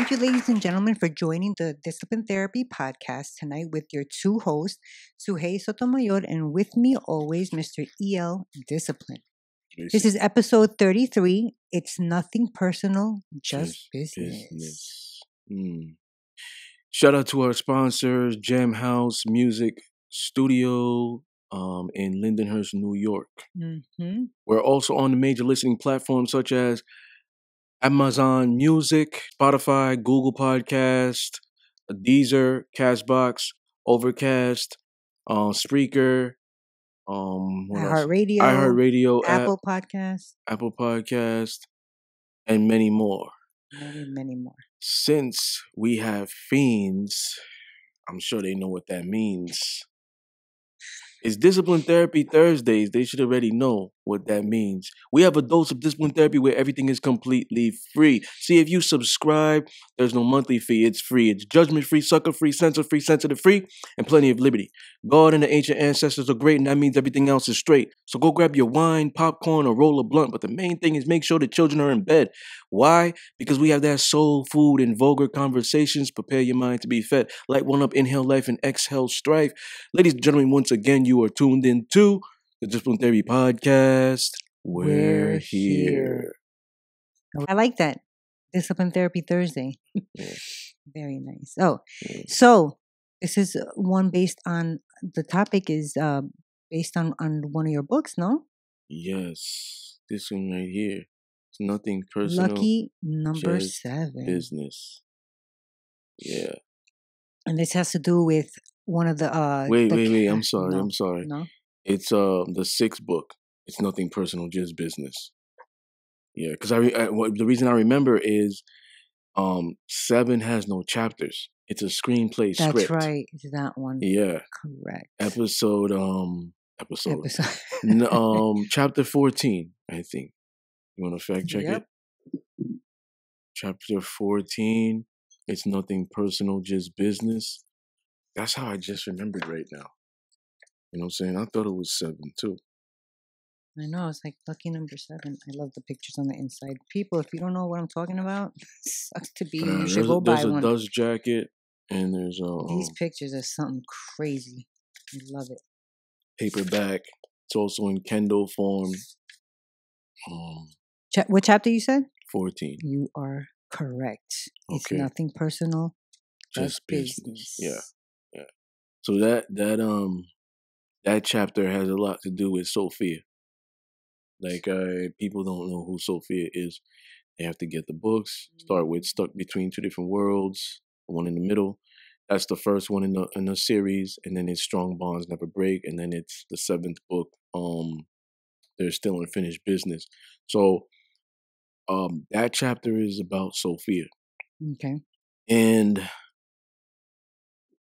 Thank you, ladies and gentlemen, for joining the Discipline Therapy podcast tonight with your two hosts, Suhey Sotomayor, and with me always, Mr. E.L. Discipline. This is episode 33. It's nothing personal, just business. Shout out to our sponsors, Jam House Music Studio in Lindenhurst, New York. Mm-hmm. We're also on the major listening platforms such as Amazon Music, Spotify, Google Podcast, Deezer, Castbox, Overcast, Spreaker, what else? iHeartRadio, iHeartRadio Apple app, Podcast, Apple Podcast, and many more. many more. Since we have fiends, I'm sure they know what that means. It's Discipline Therapy Thursdays. They should already know what that means. We have a dose of discipline therapy where everything is completely free. See, if you subscribe, there's no monthly fee. It's free. It's judgment-free, sucker-free, censor-free, sensitive-free, and plenty of liberty. God and the ancient ancestors are great, and that means everything else is straight. So go grab your wine, popcorn, or roll a blunt. But the main thing is make sure the children are in bed. Why? Because we have that soul food and vulgar conversations. Prepare your mind to be fed. Light one up, inhale life, and exhale strife. Ladies and gentlemen, once again, you are tuned in to the Discipline Therapy Podcast. We're here. I like that. Discipline Therapy Thursday. Yeah. Very nice. Oh, Yeah. so this is one based on, the topic is based on one of your books, no? Yes, this one right here. It's nothing personal. Lucky number just 7. Business. Yeah. And this has to do with one of the Wait. the I'm sorry. no, I'm sorry. No? It's the 6th book. It's nothing personal, just business. Yeah, because the reason I remember is 7 has no chapters. It's a screenplay That's script. right. It's that one. Yeah. Correct. Episode. Chapter 14, I think. You want to fact check Yep. it? Chapter 14. It's nothing personal, just business. That's how I just remembered right now. You know what I'm saying? I thought it was 7 too. I know. It's like lucky number 7. I love the pictures on the inside. People, if you don't know what I'm talking about, sucks to be. You should go buy There's a one. dust jacket, and there's These pictures are something crazy. I love it. paperback. It's also in Kindle form. What chapter you said? 14. You are correct. It's Okay. nothing personal, Just business. Yeah. So that chapter has a lot to do with Sophia. Like people don't know who Sophia is. They have to get the books. Start with Stuck Between Two Different Worlds, the one in the middle. That's the first one in the series, and then it's Strong Bonds Never Break, and then it's the 7th book. There's Still Unfinished Business. So that chapter is about Sophia. Okay. And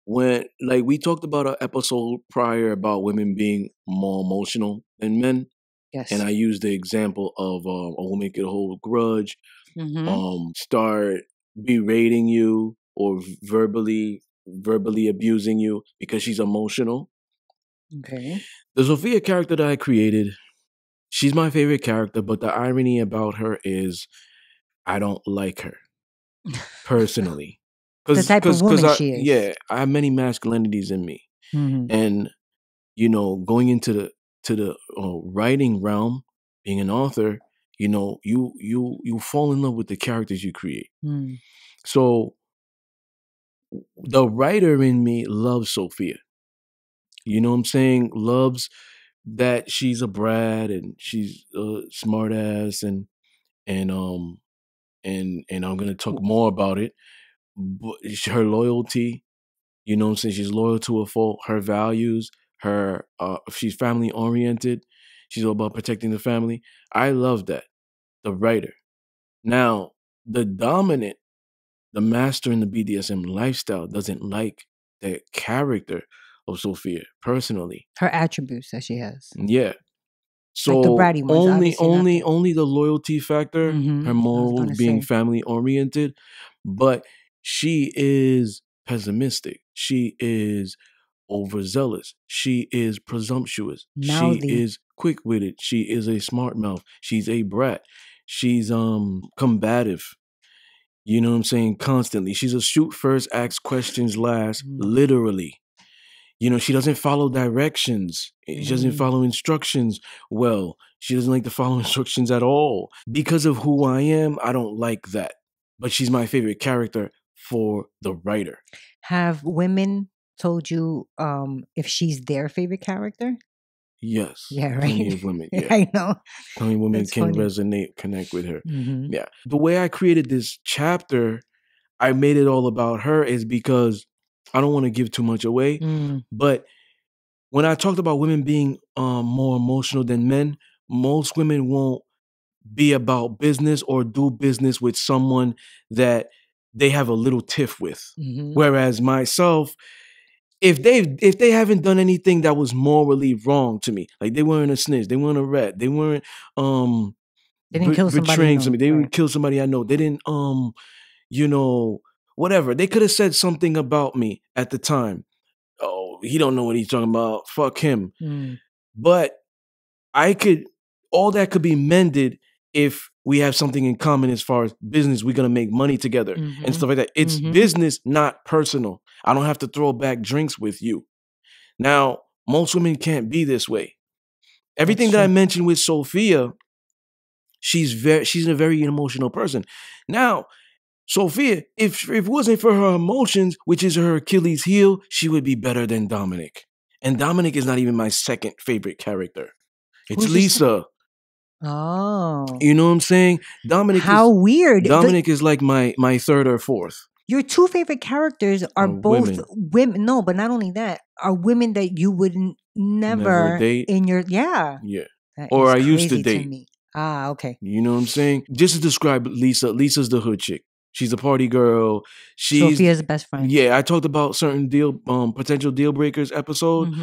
when we talked about an episode prior about women being more emotional than men, Yes. and I used the example of a woman could hold a grudge, start berating you or verbally abusing you because she's emotional. Okay. The Sophia character that I created, she's my favorite character, but the irony about her is I don't like her personally. The type of woman she is. Yeah, I have many masculinities in me. Mhm. And, going into the writing realm, being an author, you fall in love with the characters you create. Mm. So the writer in me loves Sophia. You know what I'm saying? Loves that she's a brat and she's a smart ass and I'm gonna talk more about it. But her loyalty, you know what I'm saying? She's loyal to a fault. Her values, she's family oriented. She's all about protecting the family. I love that. The writer. Now, the master in the BDSM lifestyle doesn't like the character of Sophia personally. Her attributes that she has. Yeah. So Like the bratty ones, only the loyalty factor, Mhm. I her was morals gonna being say. family oriented, but she is pessimistic. She is overzealous. She is presumptuous. Mouthy. She is quick-witted. She is a smart mouth. She's a brat. She's combative. You know what I'm saying? Constantly. She's a shoot first, ask questions last, literally. You know, she doesn't follow directions. She doesn't follow instructions well. She doesn't like to follow instructions at all. Because of who I am, I don't like that. But she's my favorite character for the writer. Have women told you if she's their favorite character? Yes. Yeah, Plenty right. of women. Yeah. I know. Plenty of women That's can funny. resonate, connect with her. Mhm. Yeah. The way I created this chapter, I made it all about her is because I don't want to give too much away. But when I talked about women being more emotional than men, most women won't be about business or do business with someone that they have a little tiff with. Whereas myself, if they haven't done anything that was morally wrong to me, like they weren't a snitch, they weren't a rat, they weren't They didn't kill somebody you betraying know. somebody, they Right. would kill somebody I know, they didn't you know, whatever. They could have said something about me at the time. Oh, he don't know what he's talking about. Fuck him. But all that could be mended if we have something in common as far as business. We're gonna make money together and stuff like that. It's business, not personal. I don't have to throw back drinks with you. Now, most women can't be this way. Everything that I mentioned with Sophia, she's a very emotional person. Now, Sophia, if it wasn't for her emotions, which is her Achilles heel, she would be better than Dominic. And Dominic is not even my second favorite character. It's Who's your Lisa. Oh. You know what I'm saying? How weird. Dominic is like my third or fourth. Your two favorite characters are both women. women. No, but not only that, are women that you would never date. in your Yeah. That Or is I used to crazy date. me. Ah, okay. You know what I'm saying? Just to describe Lisa, Lisa's the hood chick. She's a party girl. She's Sophia's best friend. Yeah, I talked about certain potential deal breakers episode.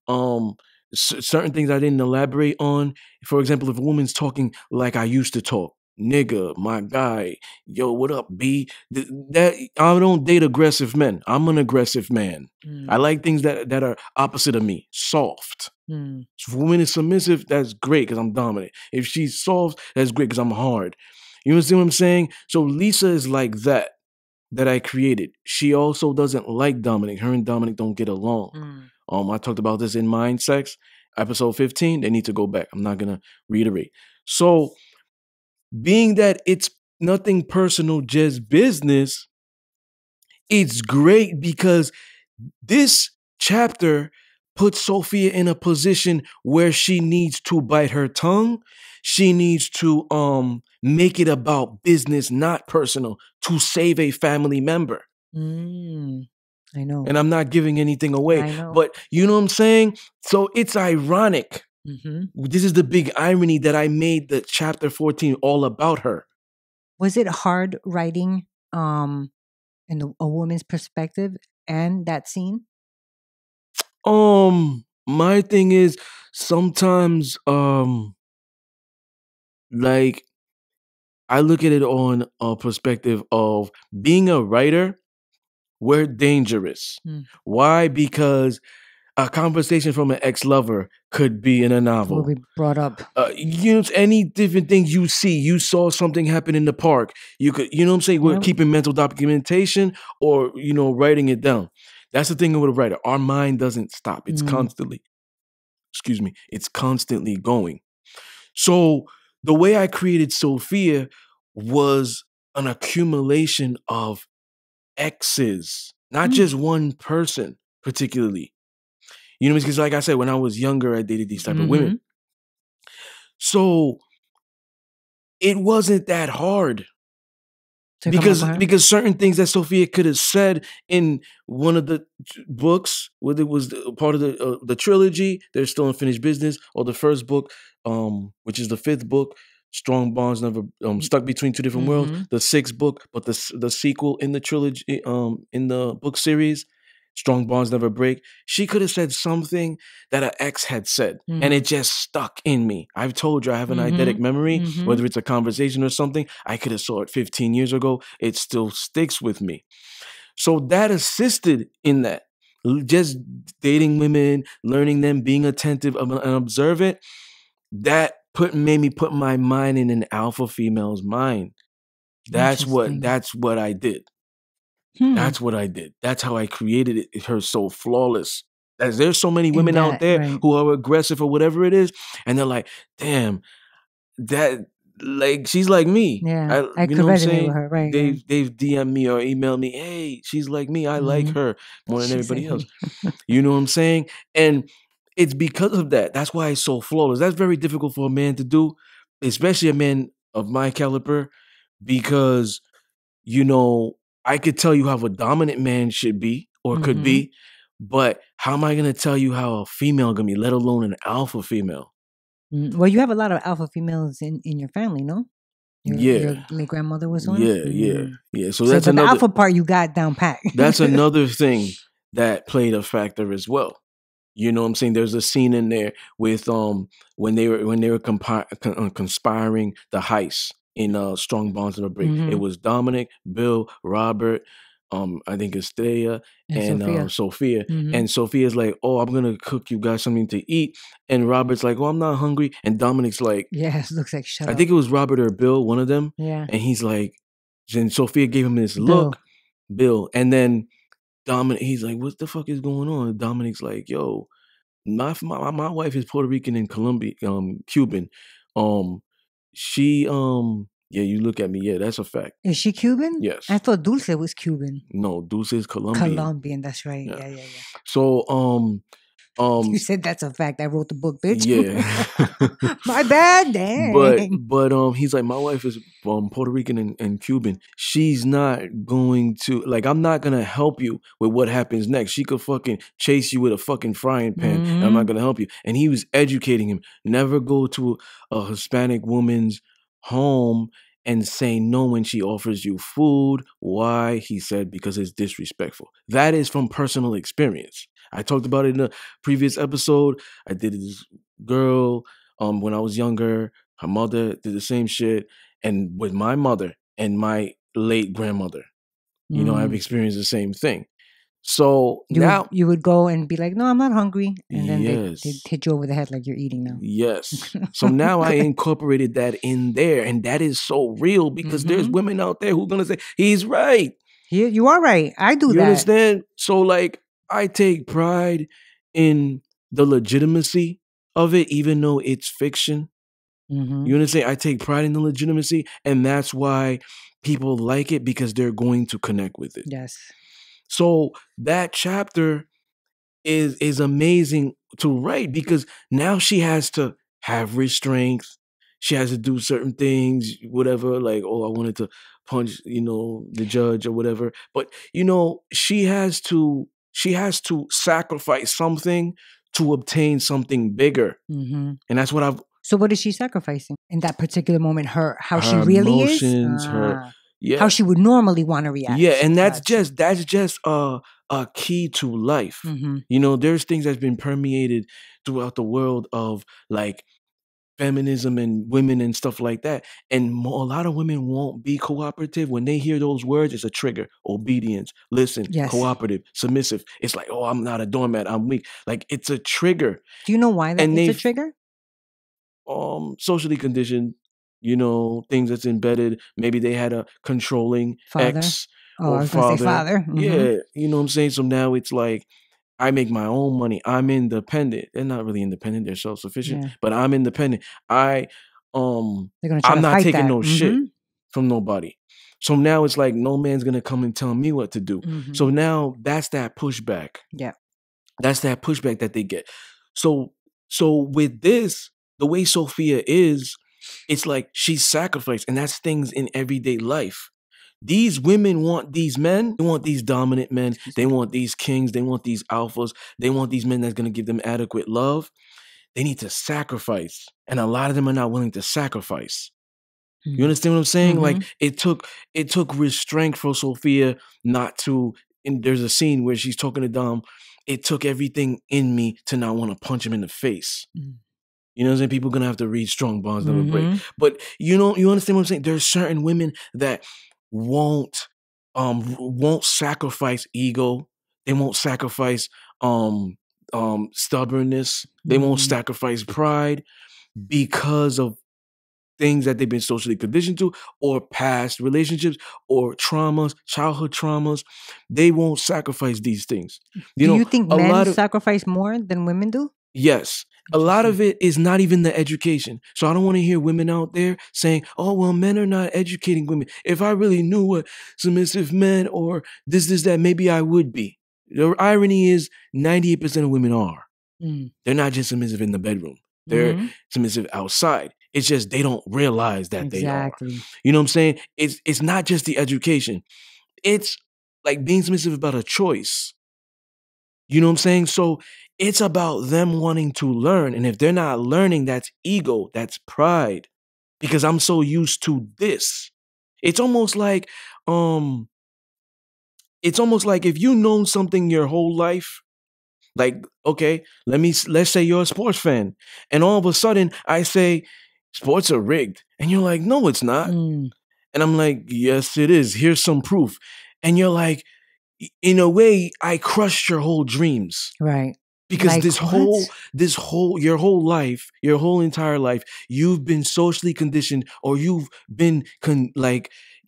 Mhm. Certain things I didn't elaborate on. For example, if a woman's talking like I used to talk, nigga, my guy, yo, what up, B? That I don't date aggressive men. I'm an aggressive man. I like things that are opposite of me, soft. If a woman is submissive, that's great because I'm dominant. If she's soft, that's great because I'm hard. You understand what I'm saying? So Lisa is like that I created. She also doesn't like Dominic. Her and Dominic don't get along. I talked about this in Mind Sex, episode 15. They need to go back. I'm not gonna reiterate. So, being that it's nothing personal, just business, it's great because this chapter puts Sophia in a position where she needs to bite her tongue. She needs to make it about business, not personal, to save a family member. I know. And I'm not giving anything away. I know. But you know what I'm saying? So it's ironic. This is the big irony that I made the chapter 14 all about her. Was it hard writing in a woman's perspective and that scene? My thing is sometimes like I look at it on a perspective of being a writer, we're dangerous. Why? Because a conversation from an ex-lover could be in a novel. Will be brought up. You know, any different things you see. You saw something happen in the park. You could, you know what I'm saying? We're Yep. keeping mental documentation or, you know, writing it down. That's the thing with a writer. Our mind doesn't stop. It's constantly, it's constantly going. So the way I created Sophia was an accumulation of exes, not just one person particularly. You know, because like I said, when I was younger, I dated these type of women. So it wasn't that hard because certain things that Sophia could have said in one of the books, whether it was part of the trilogy, they're still unfinished business, or the first book, which is the fifth book, Strong Bonds Never Stuck Between Two Different Worlds, the sixth book, but the sequel in the trilogy, in the book series, Strong Bonds Never Break. She could have said something that an ex had said, and it just stuck in me. I've told you I have an eidetic memory, whether it's a conversation or something. I could have saw it 15 years ago. It still sticks with me. So that assisted in that. Just dating women, learning them, being attentive and observant, that made me put my mind in an alpha female's mind. That's what Interesting. I did. Hmm. That's what I did. That's how I created it. Her so flawless. As there's so many In women out that, there right. who are aggressive or whatever it is, and they're like, damn, that like she's like me. Yeah, I You could know what I'm resonate with saying? her, right? Yeah. They've DM'd me or emailed me, hey, she's like me. I like Mhm. her more than She's everybody like else. me. You know what I'm saying? And it's because of that. That's why it's so flawless. That's very difficult for a man to do, especially a man of my caliber, because you know, I could tell you how a dominant man should be or could Mhm. be, but how am I gonna tell you how a female gonna be, let alone an alpha female? Well, you have a lot of alpha females in your family, no? Your Yeah. late grandmother was one. Yeah. So So, that's but the another alpha part you got down pat. that's another thing that played a factor as well. You know what I'm saying? There's a scene in there with when they were conspiring the heist in Strong Bonds of a Break. It Mhm. was Dominic, Bill, Robert, I think Estrella And and Sophia. Sophia. Mhm. And Sophia's like, "Oh, I'm gonna cook you guys something to eat." And Robert's like, "Oh, I'm not hungry." And Dominic's like, Yes, looks like shut I up. think it was Robert or Bill, one of them. Yeah. And he's like, then Sophia gave him this Bill. look, Bill, and then Dominic, he's like, "What the fuck is going on?" And Dominic's like, "Yo, my wife is Puerto Rican and Colombian, Cuban. Um, she yeah, you look at me, yeah, that's a fact. Is she Cuban? Yes. I thought Dulce was Cuban. No, Dulce is Colombian. Colombian, that's right. Yeah. Yeah. So You said that's a fact. I wrote the book, bitch. yeah. My bad, dang. But he's like, my wife is Puerto Rican and Cuban. She's not going to like. I'm not gonna help you with what happens next. She could fucking chase you with a fucking frying pan, and I'm not Mhm. gonna help you. And he was educating him. Never go to a Hispanic woman's home and say no when she offers you food. Why? He said because it's disrespectful. That is from personal experience. I talked about it in a previous episode. I did this girl when I was younger. Her mother did the same shit, and with my mother and my late grandmother, you know, I've experienced the same thing. So now, You would go and be like, "No, I'm not hungry," and then they'd yes, hit you over the head like you're eating now. yes. So now I incorporated that in there, and that is so real because there's women out there who are gonna say he's right. You are right. I do You that. understand? So like, I take pride in the legitimacy of it, even though it's fiction. Mhm. You understand? I take pride in the legitimacy, and that's why people like it because they're going to connect with it. Yes. So that chapter is amazing to write because now she has to have restraint. She has to do certain things, whatever, like, oh, I wanted to punch, you know, the judge or whatever. But you know, she has to sacrifice something to obtain something bigger. Mhm. And that's what I've So what is she sacrificing in that particular moment? How she her really is? emotions, her How yeah. she would normally want to react. Yeah, and that's Gotcha. just a key to life. Mhm. You know, there's things that's been permeated throughout the world of like feminism and women and stuff like that. And a lot of women won't be cooperative. When they hear those words, it's a trigger. Obedience, listen, Yes. cooperative, submissive. It's like, oh, I'm not a doormat, I'm weak. Like it's a trigger. Do you know why that And it's a they've trigger? socially conditioned, you know, things that's embedded. Maybe they had a controlling Father. ex Oh, I or was gonna say father. father. Mhm. Yeah, you know what I'm saying? So now it's like I make my own money. I'm independent. They're not really independent, they're self-sufficient, Yeah. but I'm independent. I They're gonna try I'm to not fight taking that. no shit from nobody. So now it's like no man's gonna come and tell me what to do. So now that's that pushback. Yeah. That's that pushback that they get. So with this, the way Sophia is, it's like she's sacrificed, and that's things in everyday life. These women want these men, they want these dominant men, they want these kings, they want these alphas, they want these men that's gonna give them adequate love. They need to sacrifice. And a lot of them are not willing to sacrifice. You understand what I'm saying? Like it took restraint for Sophia not to. And there's a scene where she's talking to Dom. It took everything in me to not want to punch him in the face. You know what I'm saying? People gonna have to read Strong Bonds Never Break. But you know, you understand what I'm saying? There's certain women that won't sacrifice ego. They won't sacrifice stubbornness. They won't sacrifice pride because of things that they've been socially conditioned to, or past relationships, or traumas, childhood traumas. They won't sacrifice these things. Do you think a men lot of sacrifice more than women do? yes. A lot of it is not even the education. So I don't want to hear women out there saying, oh, well, men are not educating women. If I really knew what submissive men or this, that, maybe I would be. The irony is 98% of women are. They're not just submissive in the bedroom. They're submissive outside. It's just they don't realize that they are. You know what I'm saying? It's not just the education. It's like being submissive about a choice. You know what I'm saying? So it's about them wanting to learn. And if they're not learning, that's ego, that's pride. Because I'm so used to this. It's almost like if you've known something your whole life, like, okay, let's say you're a sports fan, and all of a sudden I say sports are rigged. And you're like, no, it's not. And I'm like, yes, it is. Here's some proof. And you're like, in a way, I crushed your whole dreams. Right. Because Like your whole life, your whole entire life, you've been socially conditioned, or you've been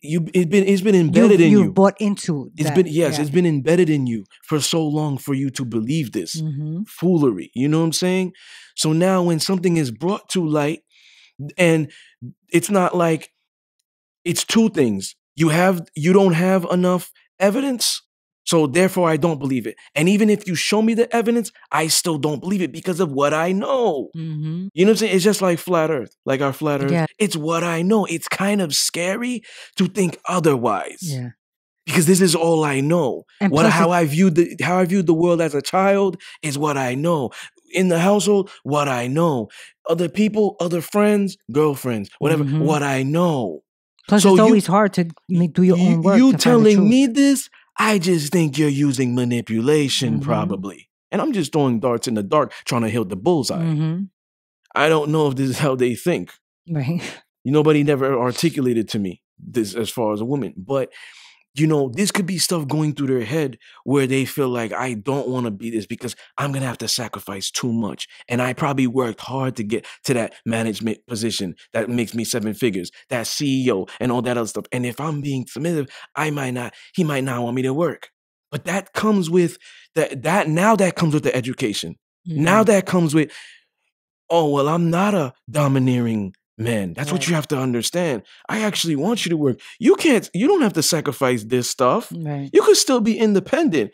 it's been embedded in you. You've bought into it's been it's been embedded in you for so long for you to believe this foolery. You know what I'm saying? So now when something is brought to light, and it's not like it's two things. You don't have enough evidence. So therefore, I don't believe it. And even if you show me the evidence, I still don't believe it because of what I know. You know what I'm saying? It's just like flat Earth, like our flat Earth. Yeah. It's what I know. It's kind of scary to think otherwise. Yeah. Because this is all I know. And how I viewed the world as a child is what I know. In the household, what I know. Other people, other friends, girlfriends, whatever, what I know. Plus, so it's always hard to do your own work. You telling me this? I just think you're using manipulation, probably. And I'm just throwing darts in the dark, trying to hit the bullseye. I don't know if this is how they think. Right. Nobody never articulated to me this as far as a woman. But, this could be stuff going through their head where they feel like, I don't want to be this because I'm going to have to sacrifice too much. And I probably worked hard to get to that management position that makes me 7 figures, that CEO and all that other stuff. And if I'm being submissive, he might not want me to work. But that comes with that comes with the education. Now that comes with, oh, well, I'm not a domineering man. That's what you have to understand. I actually want you to work. You don't have to sacrifice this stuff. Right. You could still be independent.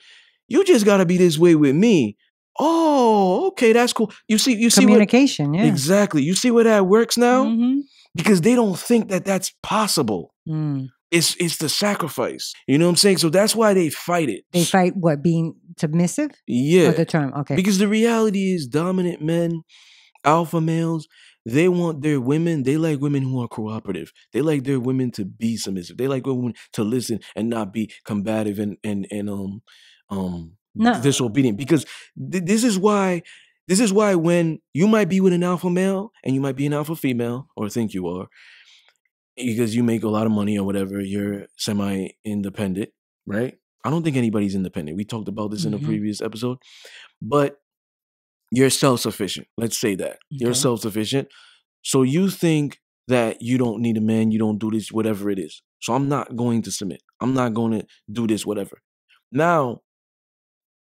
You just got to be this way with me. Oh, okay, that's cool. You see communication, yeah. Exactly. You see where that works now? Because they don't think that that's possible. It's the sacrifice. You know what I'm saying? So that's why they fight it. They fight what, being submissive? Yeah. Or the term, okay. Because the reality is dominant men, alpha males, they want their women, they like women who are cooperative. They like their women to be submissive. They like women to listen and not be combative and disobedient. Because this is why when you might be with an alpha male and you might be an alpha female, or think you are, because you make a lot of money or whatever, you're semi-independent, right? I don't think anybody's independent. We talked about this in a previous episode. But you're self-sufficient. Let's say that. You're self-sufficient. So you think that you don't need a man, you don't do this, whatever it is. So I'm not going to submit. I'm not going to do this, whatever. Now,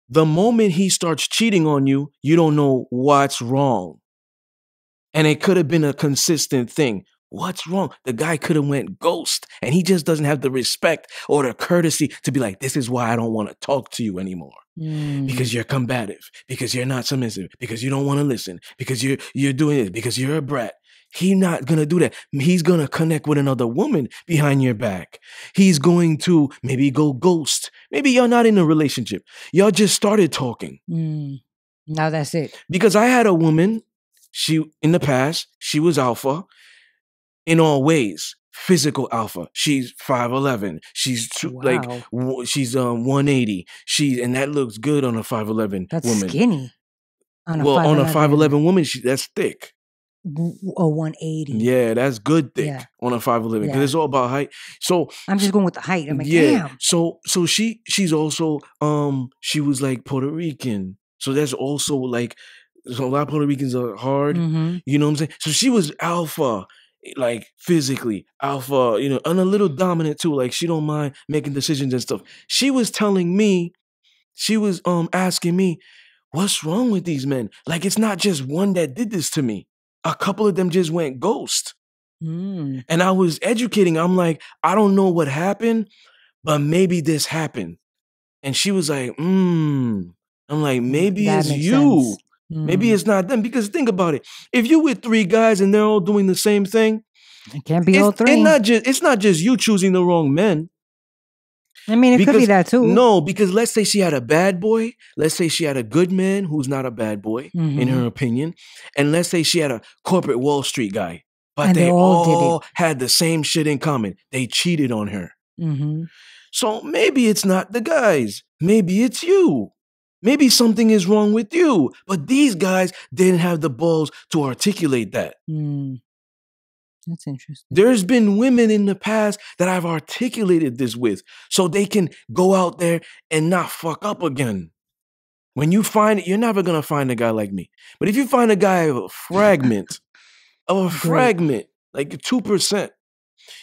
the moment he starts cheating on you, you don't know what's wrong. And it could have been a consistent thing. What's wrong? The guy could have went ghost, and he just doesn't have the respect or the courtesy to be like, this is why I don't want to talk to you anymore. Because you're combative, because you're not submissive, because you don't want to listen, because you're doing it, because you're a brat. He's not going to do that. He's going to connect with another woman behind your back. He's going to maybe go ghost. Maybe you're not in a relationship. Y'all just started talking. Now that's it. Because I had a woman, in the past, she was alpha in all ways. Physical alpha. She's 5'11". She's she's 180. And that looks good on a 5'11" That's woman. Skinny. On a 5'11" woman, that's thick. 180. Yeah, that's good thick on a 5'11", because it's all about height. So I'm just going with the height. I'm like, damn. So she's also she was like Puerto Rican. So that's also like, so a lot of Puerto Ricans are hard. You know what I'm saying? So she was alpha. like physically, alpha, and a little dominant too. Like she don't mind making decisions and stuff. She was telling me, she was asking me, what's wrong with these men? Like it's not just one that did this to me. A couple of them just went ghost. Mm. And I was educating. I'm like, I don't know what happened, but maybe this happened. And she was like, I'm like, maybe That it's makes you. sense. Maybe it's not them. Because think about it. If you with three guys and they're all doing the same thing, It can't be all three. it's not just you choosing the wrong men. I mean, it could be that too. No, because let's say she had a bad boy. Let's say she had a good man who's not a bad boy, in her opinion. And let's say she had a corporate Wall Street guy. But And they all did all it. had the same shit in common. They cheated on her. Mm-hmm. So maybe it's not the guys. Maybe it's you. Maybe something is wrong with you. But these guys didn't have the balls to articulate that. That's interesting. There's been women in the past that I've articulated this with so they can go out there and not fuck up again. When you find it, you're never going to find a guy like me. But if you find a guy of a fragment, like 2%,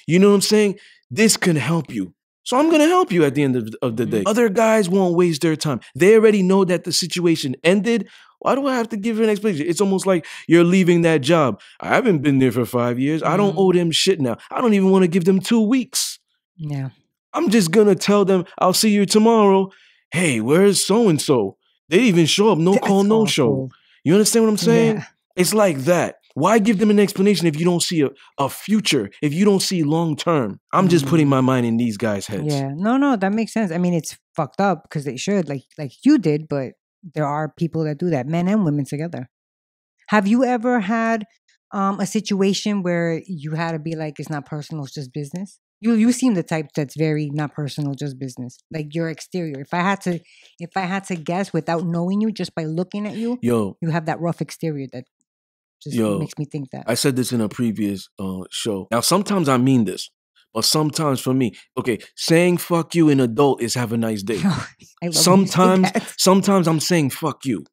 you know what I'm saying? This can help you. So I'm going to help you at the end of the day. Other guys won't waste their time. They already know that the situation ended. Why do I have to give you an explanation? It's almost like you're leaving that job. I haven't been there for 5 years. I don't owe them shit now. I don't even want to give them 2 weeks. Yeah. I'm just going to tell them, I'll see you tomorrow. Hey, where's so-and-so? They didn't even show up. No call, no show. You understand what I'm saying? Yeah. It's like that. Why give them an explanation if you don't see a future, if you don't see long term? I'm just putting my mind in these guys' heads. Yeah. No, that makes sense. I mean, it's fucked up because they should, like you did, but there are people that do that, men and women together. Have you ever had a situation where you had to be like, it's not personal, it's just business? You seem the type that's very not personal, just business. Like your exterior. If I had to guess without knowing you, just by looking at you, you have that rough exterior that just makes me think that. I said this in a previous show. Now, sometimes I mean this, but sometimes for me, okay, saying fuck you in adult is have a nice day. I love when you say that. Sometimes I'm saying fuck you,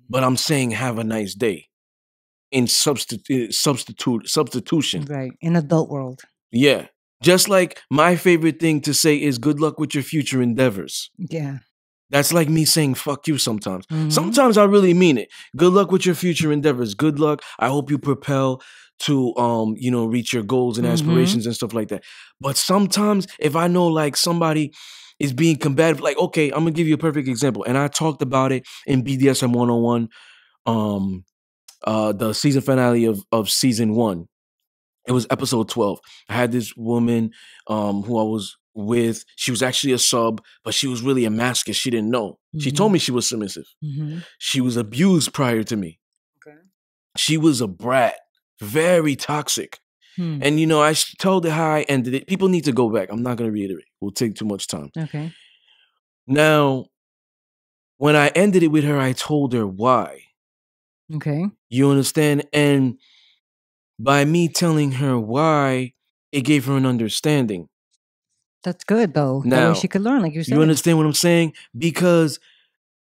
but I'm saying have a nice day in substitution. Right. In adult world. Yeah. Just like my favorite thing to say is good luck with your future endeavors. Yeah. That's like me saying fuck you sometimes. Sometimes I really mean it. Good luck with your future endeavors. Good luck. I hope you propel to reach your goals and aspirations and stuff like that. But sometimes if I know like somebody is being combative, like, okay, I'm gonna give you a perfect example. And I talked about it in BDSM 101, the season finale of season 1. It was episode 12. I had this woman who I was with. She was actually a sub, but she was really a masochist. She didn't know. She told me she was submissive. She was abused prior to me. Okay. She was a brat, very toxic. And I told her how I ended it. People need to go back. I'm not going to reiterate. It will take too much time. Okay. Now, when I ended it with her, I told her why. Okay. You understand? And by me telling her why, it gave her an understanding. That's good though. Now, that way she could learn, like you said. You understand what I'm saying? Because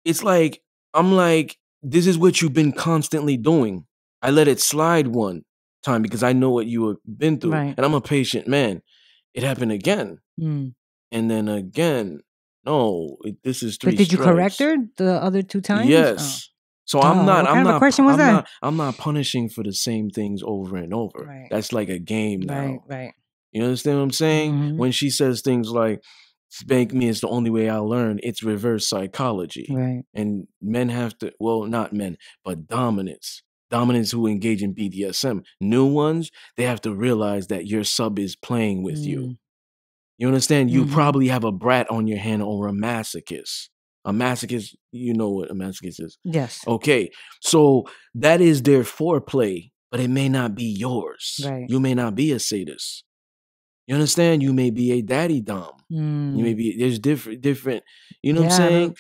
it's like, I'm like, this is what you've been constantly doing. I let it slide one time because I know what you have been through. Right. And I'm a patient man. It happened again. And then again. No, this is 3 But did you strikes. correct her the other 2 times? Yes. So What kind of a question was that? I'm not punishing for the same things over and over. Right. That's like a game now. Right. You understand what I'm saying? When she says things like, spank me is the only way I'll learn, it's reverse psychology. Right. And men have to, well, not men, but dominants who engage in BDSM. New ones, they have to realize that your sub is playing with you. You understand? You probably have a brat on your hand or a masochist. A masochist, you know what a masochist is. Yes. Okay. So that is their foreplay, but it may not be yours. Right. You may not be a sadist. You understand? You may be a daddy dom. You may be, there's different, you know what I'm saying?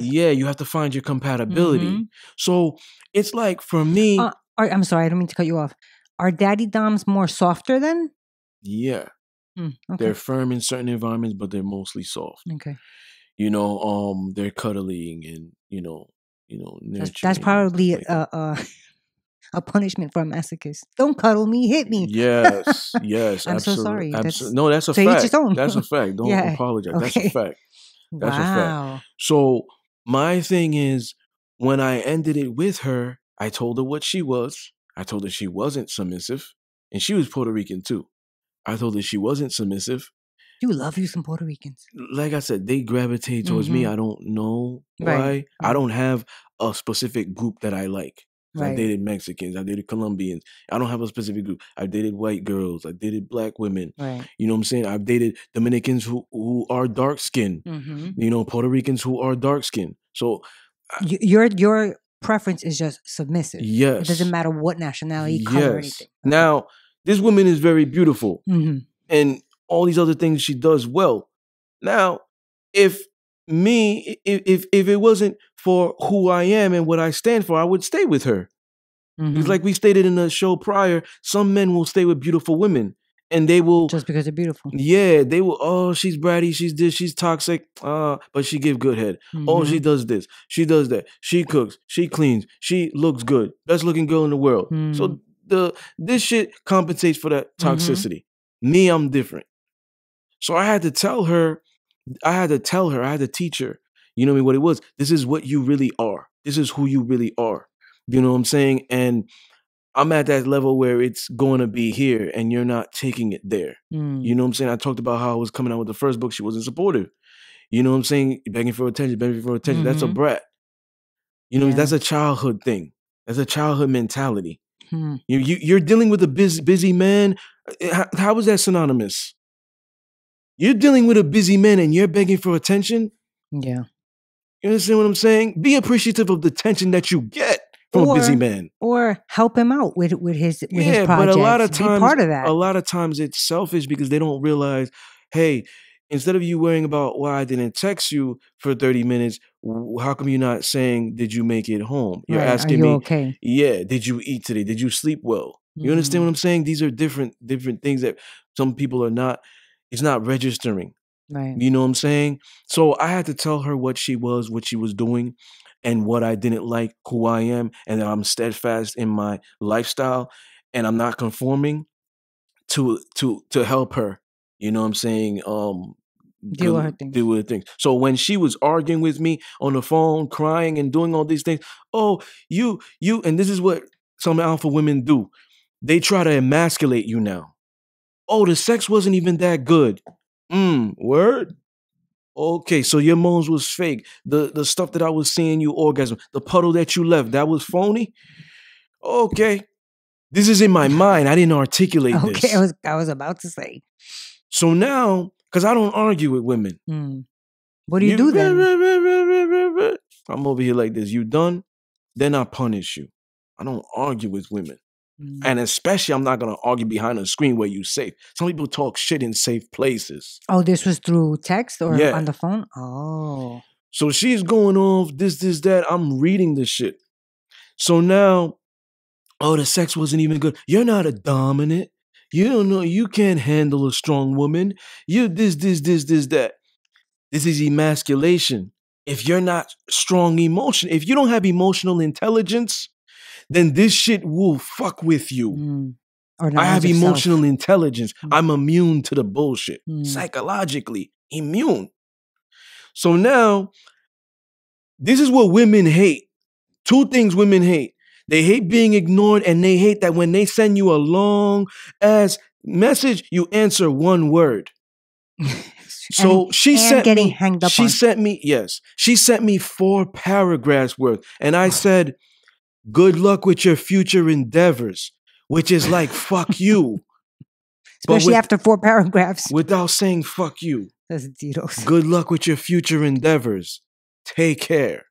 Yeah, you have to find your compatibility. So it's like for me. I'm sorry, I don't mean to cut you off. Are daddy doms more softer then? Yeah. Okay. They're firm in certain environments, but they're mostly soft. Okay. They're cuddling and, nurturing. That's probably A punishment for a masochist. Don't cuddle me, hit me. Yes, yes, I'm so absolutely, sorry. absolutely. No, that's a To each his fact. own. That's a fact. Don't Yeah. apologize. That's a Okay. fact. That's a fact. Wow. So my thing is, when I ended it with her, I told her what she was. I told her she wasn't submissive, and she was Puerto Rican too. I told her she wasn't submissive. You love you some Puerto Ricans. Like I said, they gravitate towards me. Mhm. I don't know Right, why. I right. don't have a specific group that I like. 'Cause I Right. dated Mexicans. I dated Colombians. I don't have a specific group. I dated white girls. I dated black women. Right. You know what I'm saying? I've dated Dominicans who are dark skinned. Mm-hmm. You know, Puerto Ricans who are dark skinned. So Your preference is just submissive. yes. It doesn't matter what nationality, color, or Yes. anything. Okay. Now, this woman is very beautiful. Mhm. And all these other things she does well. Now, if it wasn't for who I am and what I stand for, I would stay with her. Because Mhm. like we stated in the show prior, some men will stay with beautiful women and they will Just because they're beautiful. yeah, they will, oh, she's bratty, she's this, she's toxic, but she give good head. Oh, she Mhm. does this, she does that, she cooks, she cleans, she looks good, best looking girl in the world. Mm. So this shit compensates for that Mhm. toxicity. Me, I'm different. So I had to tell her, I had to teach her, you know what I mean, what it was. This is what you really are. This is who you really are. You know what I'm saying? And I'm at that level where it's going to be here and you're not taking it there. Mm. You know what I'm saying? I talked about how I was coming out with the first book. She wasn't supportive. You know what I'm saying? Begging for attention, begging for attention. That's a Mhm. brat. You know, Yeah. that's a childhood thing. That's a childhood mentality. Hmm. You're dealing with a busy man. How is that synonymous? You're dealing with a busy man and you're begging for attention? Yeah. You understand what I'm saying? Be appreciative of the attention that you get from a busy man. Or help him out with his Yeah, projects. but a lot of Be times, part of that. it's selfish because they don't realize, hey, instead of you worrying about why I didn't text you for 30 minutes, how come you're not saying, did you make it home? You're Right. Are asking you me, okay? yeah, did you eat today? Did you sleep well? You understand what I'm saying? These are different things that some people are not, it's not registering. Right. You know what I'm saying? So I had to tell her what she was doing, and what I didn't like, who I am, and that I'm steadfast in my lifestyle, and I'm not conforming to help her. You know what I'm saying? Deal with her things. Deal with things. So when she was arguing with me on the phone, crying and doing all these things, oh, you, and this is what some alpha women do. They try to emasculate you now. Oh, the sex wasn't even that good. Word? Okay, so your moans was fake. The stuff that I was seeing you orgasm, the puddle that you left, that was phony? Okay. This is in my mind. I didn't articulate Okay, this. I was about to say. So now, because I don't argue with women. What do you do then? I'm over here like this. You done? Then I punish you. I don't argue with women. And especially, I'm not going to argue behind a screen where you safe. Some people talk shit in safe places. Oh, this was through text or Yeah. on the phone? Oh. So she's going off, this, that. I'm reading this shit. So now, oh, the sex wasn't even good. You're not a dominant. You don't know. You can't handle a strong woman. You this, that. This is emasculation. If you're not strong emotion, if you don't have emotional intelligence, then this shit will fuck with you. Or I have emotional intelligence. I'm immune to the bullshit. Psychologically immune. So now, this is what women hate. Two things women hate. They hate being ignored, and they hate that when they send you a long ass message, you answer one word. So she sent me 4 paragraphs worth. And I said, good luck with your future endeavors, which is like, fuck you. Especially after 4 paragraphs. Without saying fuck you. That's Ditos. Good luck with your future endeavors. Take care.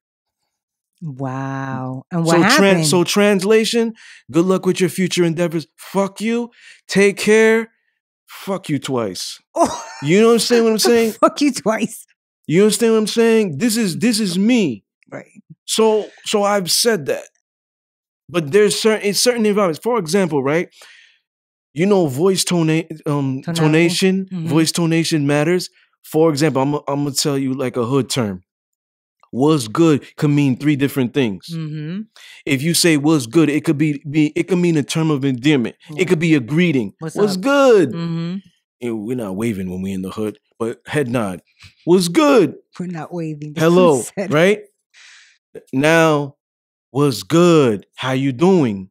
Wow. And what happened? So translation, good luck with your future endeavors. Fuck you. Take care. Fuck you twice. Oh. You know what I'm saying? Fuck you twice. You understand what I'm saying? This is me. Right. So I've said that. But there's certain environments. For example, right? You know, voice tonation, voice tonation matters. For example, I'm gonna tell you like a hood term. what's good could mean 3 different things. Mm-hmm. If you say what's good, it could it could mean a term of endearment. Yeah. It could be a greeting. What's What's up? good? Mm-hmm. We're not waving when we in the hood, but head nod. What's good? We're not waving. Hello, right? Now, what's good? How you doing?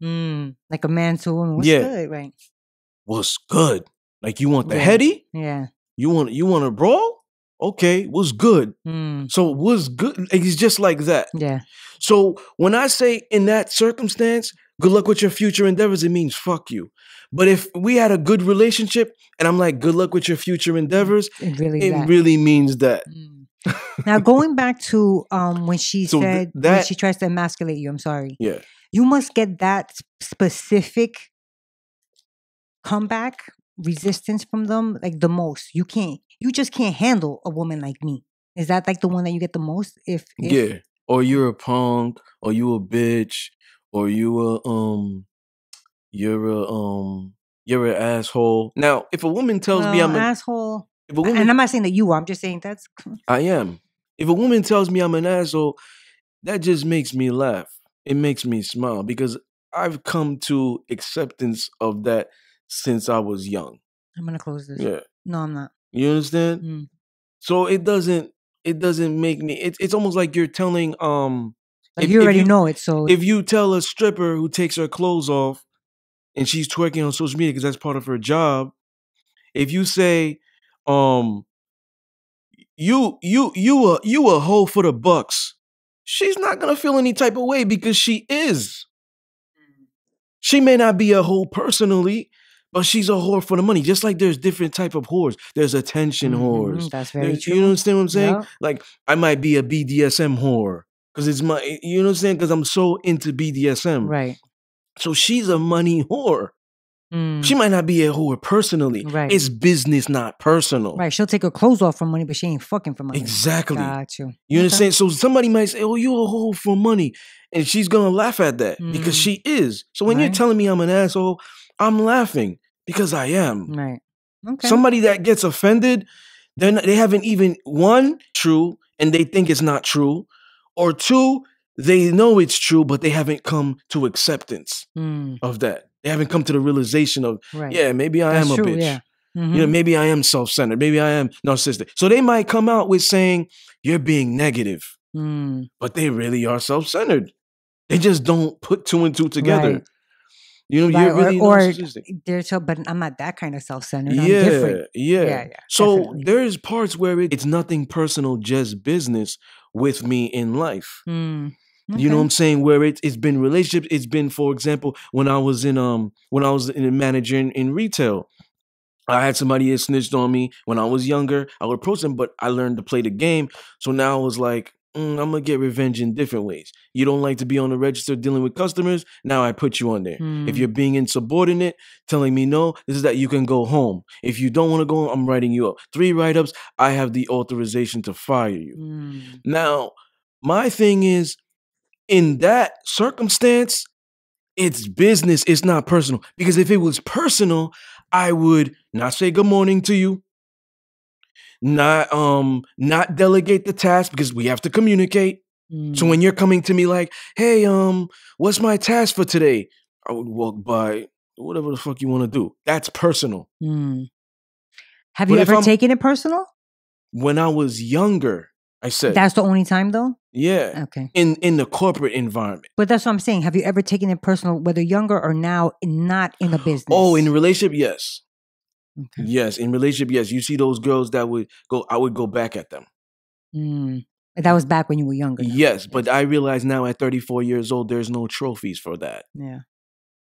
Like a man to a woman. What's good, right? What's good? Like you want the Yeah. heady? Yeah. You want a brawl? Okay, what's good? So what's good? It's just like that. Yeah. So when I say in that circumstance, good luck with your future endeavors, it means fuck you. But if we had a good relationship and I'm like, good luck with your future endeavors, it really means that. Now going back to when she said when she tries to emasculate you, I'm sorry. Yeah. You must get that specific comeback resistance from them like the most. You just can't handle a woman like me. Is that like the one that you get the most? If yeah. Or you're a punk, or you a bitch, or you're an asshole. Now, if a woman tells me I'm an asshole, and I'm not saying that you are, I'm just saying that's I am. If a woman tells me I'm an asshole, that just makes me laugh. It makes me smile because I've come to acceptance of that since I was young. I'm gonna close this. Yeah. No, I'm not. You understand? So it doesn't make me. It's almost like you're telling like you already know it. So if you tell a stripper who takes her clothes off and she's twerking on social media because that's part of her job, if you say you a hoe for the bucks, she's not gonna feel any type of way because she is. She may not be a hoe personally, but she's a whore for the money. Just like there's different type of whores. There's attention whores. That's very true. You understand what I'm saying? Yep. Like I might be a BDSM whore because it's my. You know what I'm saying? Because I'm so into BDSM. Right. So she's a money whore. She might not be a whore personally. Right. It's business, not personal. Right. She'll take her clothes off for money, but she ain't fucking for money. Exactly. Got you. You understand? So somebody might say, "Oh, you a whore for money," and she's gonna laugh at that because she is. So when you're telling me I'm an asshole, I'm laughing because I am. Right. Okay. Somebody that gets offended, they haven't even one true and they think it's not true, or two, they know it's true, but they haven't come to acceptance of that. They haven't come to the realization of, yeah, maybe I am a bitch. Yeah. You know, maybe I am self-centered. Maybe I am narcissistic. So they might come out with saying, you're being negative, but they really are self-centered. They just don't put 2 and 2 together. Right. You know, you're really narcissistic. But I'm not that kind of self-centered. I'm different. Yeah. So definitely. There's parts where it's nothing personal, just business with me in life. Okay. You know what I'm saying? Where it's been relationships. It's been, for example, when I was in a manager in retail. I had somebody that snitched on me when I was younger. I would approach them, but I learned to play the game. So now I was like, I'm going to get revenge in different ways. You don't like to be on the register dealing with customers? Now I put you on there. If you're being insubordinate, telling me no, this is that you can go home. If you don't want to go home, I'm writing you up. 3 write-ups, I have the authorization to fire you. Now, my thing is, in that circumstance, it's business, it's not personal. Because if it was personal, I would not say good morning to you, not delegate the task because we have to communicate. So when you're coming to me like, hey, what's my task for today? I would walk by, whatever the fuck you want to do. That's personal. Have you ever taken it personal? When I was younger, I said. That's the only time though? Yeah. Okay. In the corporate environment. But that's what I'm saying. Have you ever taken it personal, whether younger or now, not in a business? Oh, in a relationship, yes. Okay. Yes, in relationship, yes. You see those girls that I would go back at them. That was back when you were younger. Yes, but I realize now at 34 years old, there's no trophies for that. Yeah.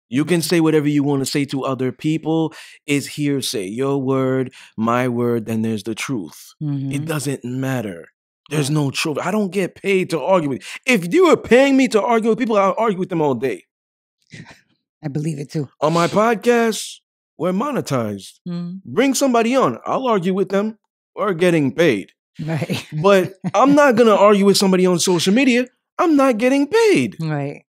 You can say whatever you want to say to other people. It's hearsay. Your word, my word, then there's the truth. It doesn't matter. There's no truth. I don't get paid to argue with you. If you were paying me to argue with people, I'll argue with them all day. I believe it too. On my podcast, we're monetized. Bring somebody on. I'll argue with them. We're getting paid. Right. But I'm not going to argue with somebody on social media. I'm not getting paid. Right.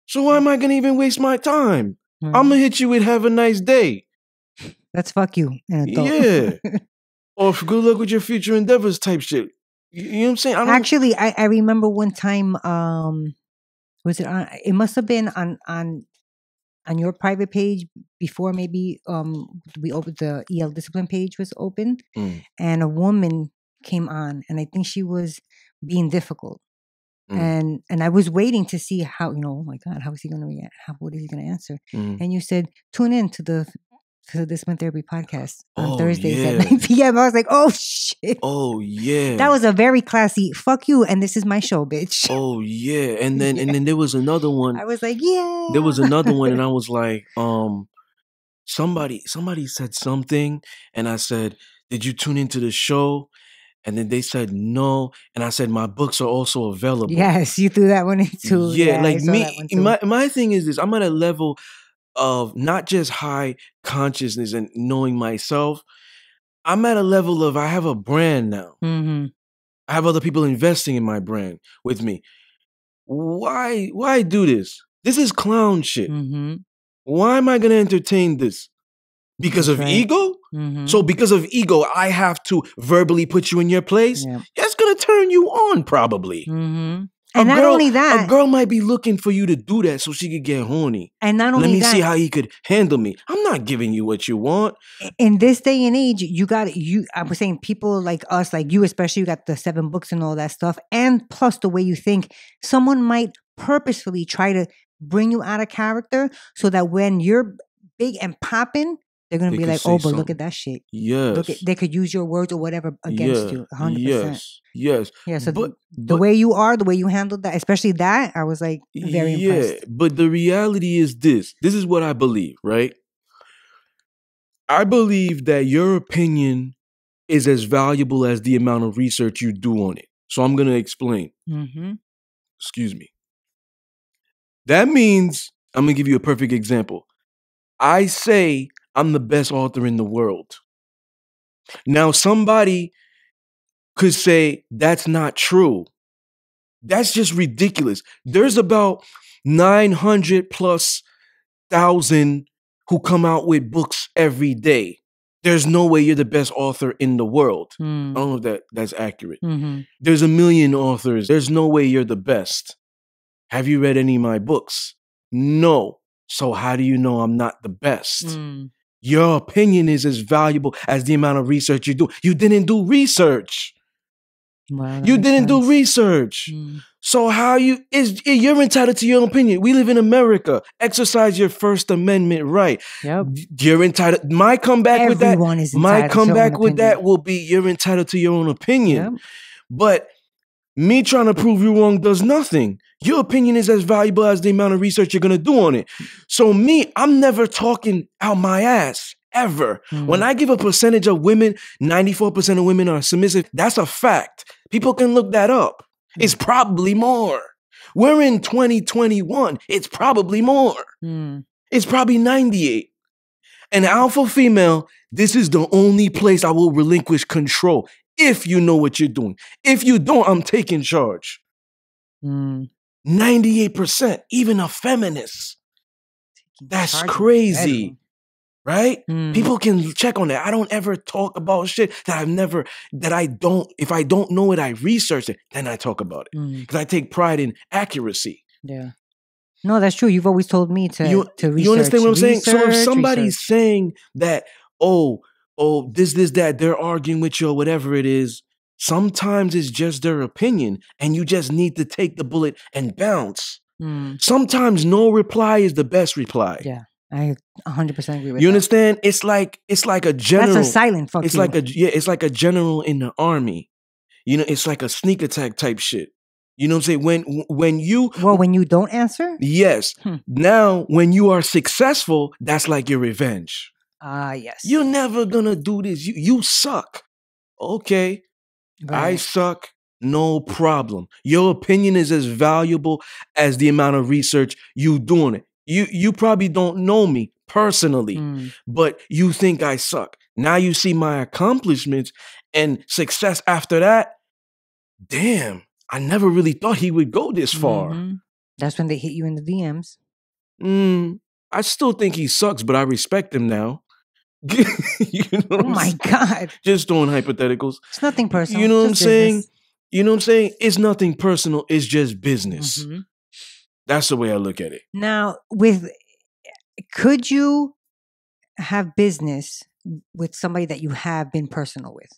So why am I going to even waste my time? I'm going to hit you with have a nice day. That's fuck you. Yeah. Or good luck with your future endeavors type shit. You know what I'm saying? I don't. Actually, I remember one time. Was it on? It must have been on your private page before maybe we opened the EL discipline page was open, Mm, and a woman came on, and I think she was being difficult. mm, And I was waiting to see how, oh my God, how is he going to react? What is he going to answer? mm. And you said, tune in to the Discipline Therapy podcast on Oh Thursdays at yeah. 9 p.m. I was like, oh shit. Oh yeah. That was a very classy fuck you, and this is my show, bitch. Oh yeah. And then Yeah. there was another one. I was like, yeah. There was another one, and I was like, somebody said something, and I said, "Did you tune into the show?" And then they said no, and I said, "My books are also available." Yes, you threw that one in too. Yeah, Yeah, I like saw that one me, too. my thing is this: I'm at a level of not just high consciousness and knowing myself. I'm at a level of I have a brand now. Mm-hmm. I have other people investing in my brand with me. Why do this? This is clown shit. Mm-hmm. Why am I going to entertain this? Because That's of right. ego? Mm-hmm. So because of ego, I have to verbally put you in your place? Yeah. That's going to turn you on probably. Mm-hmm. And not only that, a girl might be looking for you to do that so she could get horny. and not Let only me see that, how he could handle me. I'm not giving you what you want. in this day and age, I was saying people like us, like you especially, you got the 7 books and all that stuff, and plus the way you think, someone might purposefully try to bring you out of character so that when you're big and popping, they're gonna They be could like, say oh, but look something. at that shit. Yes. They could use your words or whatever against Yeah. you, 100%. Yes. Yeah, so But the way you are, the way you handled that, especially that, I was like very impressed. but the reality is this. This is what I believe, right? I believe that your opinion is as valuable as the amount of research you do on it. So I'm going to explain. Mm-hmm. Excuse me. That means I'm going to give you a perfect example. I say I'm the best author in the world. Now, somebody could say that's not true. That's just ridiculous. There's about 900 plus thousand who come out with books every day. There's no way you're the best author in the world. I don't know if that's accurate. Mm-hmm. There's a million authors. There's no way you're the best. Have you read any of my books? No. So how do you know I'm not the best? Mm. Your opinion is as valuable as the amount of research you do. You didn't do research. Wow, You didn't do research. So how you're entitled to your opinion. We live in America. Exercise your First Amendment right. Yep. You're entitled. My comeback with that. Is My entitled to their own comeback with that opinion. will be you're entitled to your own opinion. Yep. But me trying to prove you wrong does nothing. Your opinion is as valuable as the amount of research you're gonna do on it. So me, I'm never talking out my ass. Ever. When I give a percentage of women, 94% of women are submissive. That's a fact. People can look that up. It's probably more. We're in 2021. It's probably more. It's probably 98. An alpha female, this is the only place I will relinquish control if you know what you're doing. If you don't, I'm taking charge. 98%, even a feminist. That's crazy. Right? People can check on that. I don't ever talk about shit if I don't know it, I research it, then I talk about it. Because I take pride in accuracy. Yeah. No, that's true. You've always told me to research. You understand what I'm saying? So if somebody's saying that, this, that, they're arguing with you or whatever it is, sometimes it's just their opinion and you just need to take the bullet and bounce. Sometimes no reply is the best reply. Yeah. I 100% agree with you that. understand? It's like a general. That's a silent fuck it's you. It's like a general in the army. It's like a sneak attack type shit. You know what I'm saying? When you don't answer? Yes. Now when you are successful, that's like your revenge. Yes. You're never gonna do this. You suck. Okay. Right. I suck. No problem. Your opinion is as valuable as the amount of research you doing it. You probably don't know me personally, but you think I suck. Now you see my accomplishments and success after that. Damn, I never really thought he would go this far. That's when they hit you in the DMs. I still think he sucks, but I respect him now. Oh my God. Just throwing hypotheticals. It's nothing personal. You know what I'm saying? You know what I'm saying? It's nothing personal. It's just business. Mhm. That's the way I look at it. Now, could you have business with somebody that you have been personal with?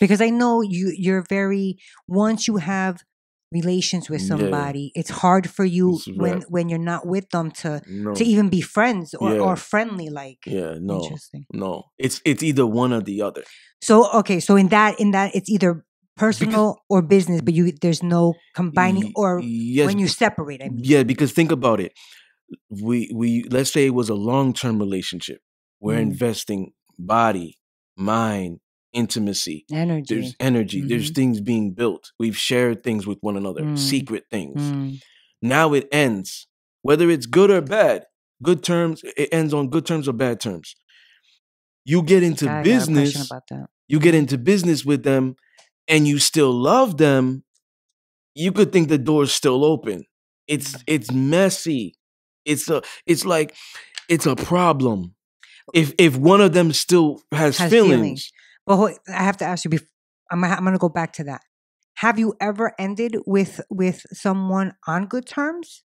Because I know you're very, once you have relations with Yeah. somebody, it's hard for you It's right. when you're not with them to No. even be friends or, Yeah. or friendly. Like, Yeah. No. interesting. No. It's either one or the other. So okay, so in that it's either personal or business, but there's no combining or Yes. when you separate. I mean, Yeah, because think about it. We let's say it was a long-term relationship. We're investing body, mind, intimacy. energy. There's energy. There's things being built. We've shared things with one another, secret things. Now it ends. Whether it's good or bad, good terms, it ends on good terms or bad terms. You get into I got a question business. about that. You get into business with them and you still love them, you could think the door's still open. It's messy. It's a problem. If one of them still has feelings. But I have to ask you. I'm going to go back to that. Have you ever ended with someone on good terms?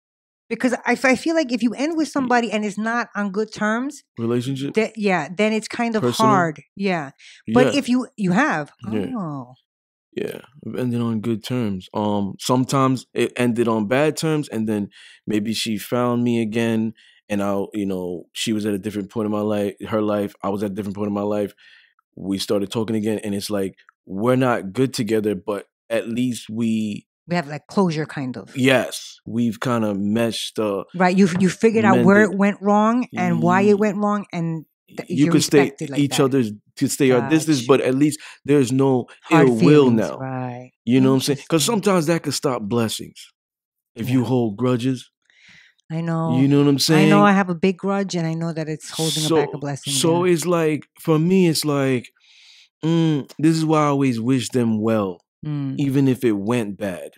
Because I feel like if you end with somebody and it's not on good terms, Relationship, then it's kind of personal? hard. Yeah, but Yeah. if you have, Yeah. oh, Yeah, it ended on good terms. Sometimes it ended on bad terms, and then maybe she found me again, and she was at a different point in my life, her life. I was at a different point in my life. We started talking again, and it's like we're not good together, but at least we have like closure, kind of. Yes, we've kind of meshed. Right, you figured out where it went wrong and why it went wrong, and you could stay like each that. other's to stay our distance, Gotcha. but at least there's no Hard ill will feelings, now. right? You know what I'm saying? Because Interesting. sometimes that could stop blessings if you hold grudges. I know. You know what I'm saying? I know I have a big grudge, and I know that it's holding back a blessing. So it's like, for me, it's like, this is why I always wish them well, even if it went bad.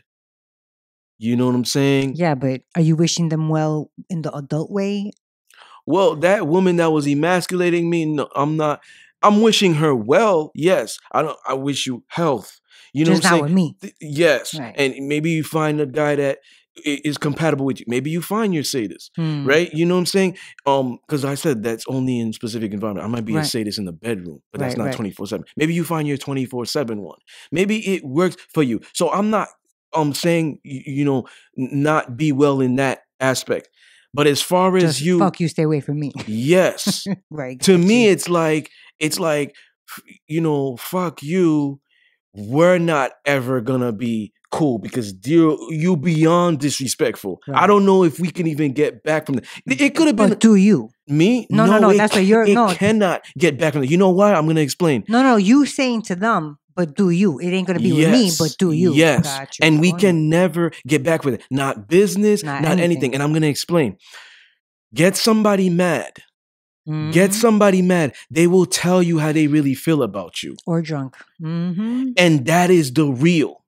You know what I'm saying? Yeah, but are you wishing them well in the adult way? Well, that woman that was emasculating me, no, I'm not. I'm wishing her well. Yes, I wish you health. You know Just what I'm not saying? with me. Yes, Right. and maybe you find a guy that is compatible with you. Maybe you find your sadist, right? You know what I'm saying? Because I said that's only in specific environment. I might be a sadist in the bedroom, but that's not 24/7. Maybe you find your 24/7 one. Maybe it works for you. So I'm not saying not be well in that aspect. But as far as Just fuck you, stay away from me. Yes. Right. To me, it's like, fuck you. We're not ever gonna be cool because you beyond disrespectful. Right. I don't know if we can even get back from that. It could have been. But do you? Me? No. That's why you're It cannot get back from that. You know why? I'm gonna explain. No. You saying to them, but do you? It ain't gonna be with me, but do you? Yes. Gotcha. And we can never get back with it. Not business, not anything. And I'm gonna explain. Get somebody mad. Get somebody mad. They will tell you how they really feel about you. Or drunk. And that is the real.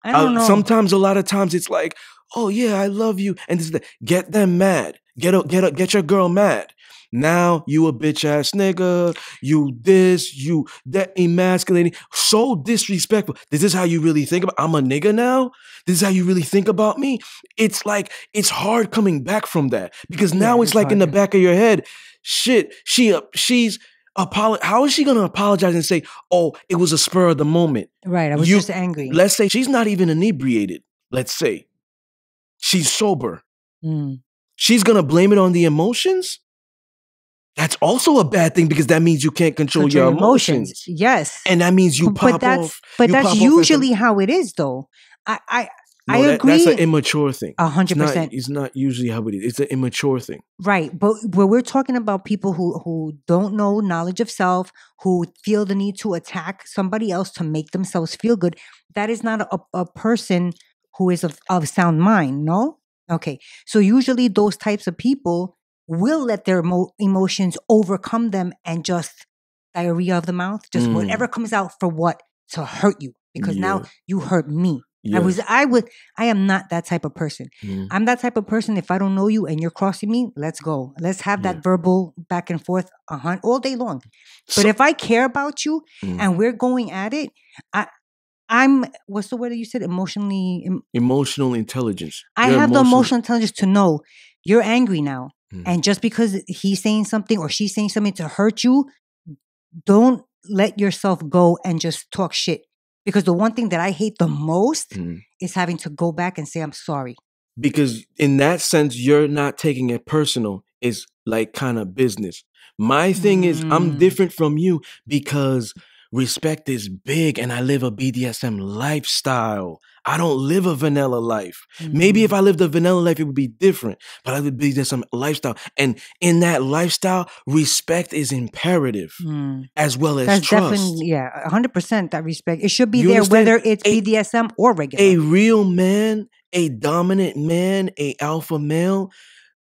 I don't know. Sometimes, a lot of times, it's like, oh yeah, I love you, and this is get them mad. Get your girl mad. Now you a bitch ass nigga. You this, you that, emasculating, so disrespectful. This is how you really think about. I'm a nigga now. This is how you really think about me. It's like it's hard coming back from that because now it's like in the back of your head. Shit, she's. How is she gonna apologize and say, "Oh, it was a spur of the moment"? Right, I was just angry. Let's say she's not even inebriated. Let's say she's sober. She's gonna blame it on the emotions. That's also a bad thing because that means you can't control your emotions. Yes, and that means you pop off. But that's usually how it is, though. I agree. That's an immature thing. 100%. It's not usually how it is. It's an immature thing. Right. But we're talking about people who don't know knowledge of self, who feel the need to attack somebody else to make themselves feel good. That is not a person who is of sound mind, no? Okay. So usually those types of people will let their emotions overcome them and just diarrhea of the mouth, just whatever comes out for what? To hurt you. Because now you hurt me. Yes. I am not that type of person. Mm. I'm that type of person. If I don't know you and you're crossing me, let's go. Let's have Yeah. that verbal back and forth all day long. But So- if I care about you Mm. and we're going at it, I'm what's the word that you said? Emotional intelligence. I You're have the emotional intelligence to know you're angry now. Mm. And just because he's saying something or she's saying something to hurt you, don't let yourself go and just talk shit. Because the one thing that I hate the most Mm. is having to go back and say, I'm sorry. Because in that sense, you're not taking it personal. It's like kind of business. My thing is, I'm different from you because respect is big and I live a BDSM lifestyle. I don't live a vanilla life. Maybe if I lived a vanilla life, it would be different. But I live a BDSM lifestyle. And in that lifestyle, respect is imperative as well as That's trust. definitely, 100% that respect. It should be You there understand? whether it's BDSM or regular. A real man, a dominant man, a alpha male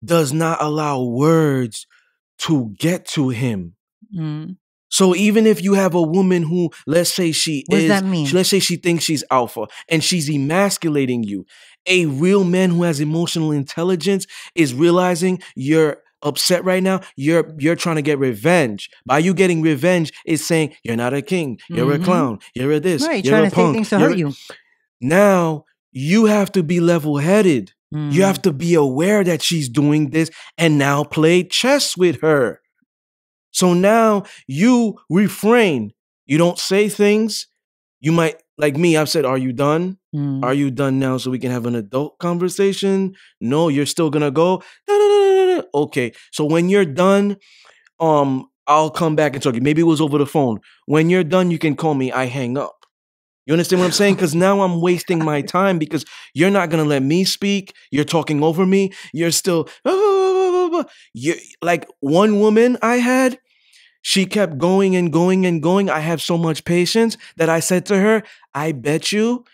does not allow words to get to him. So even if you have a woman who, let's say what does that mean? let's say she thinks she's alpha and she's emasculating you, a real man who has emotional intelligence is realizing you're upset right now. You're trying to get revenge. By you getting revenge, is saying you're not a king, you're a clown, you're a this, Right, you're trying a to say punk. things to hurt you. Now you have to be level-headed. You have to be aware that she's doing this and now play chess with her. So now you refrain. You don't say things. You might, like me, I've said, are you done? Are you done now so we can have an adult conversation? No, you're still gonna go. Okay. So when you're done, I'll come back and talk to you. Maybe it was over the phone. When you're done, you can call me. I hang up. You understand what I'm saying? Because now I'm wasting my time because you're not going to let me speak. You're talking over me. You're still, you're, like one woman I had, she kept going and going and going. I have so much patience that I said to her, I bet you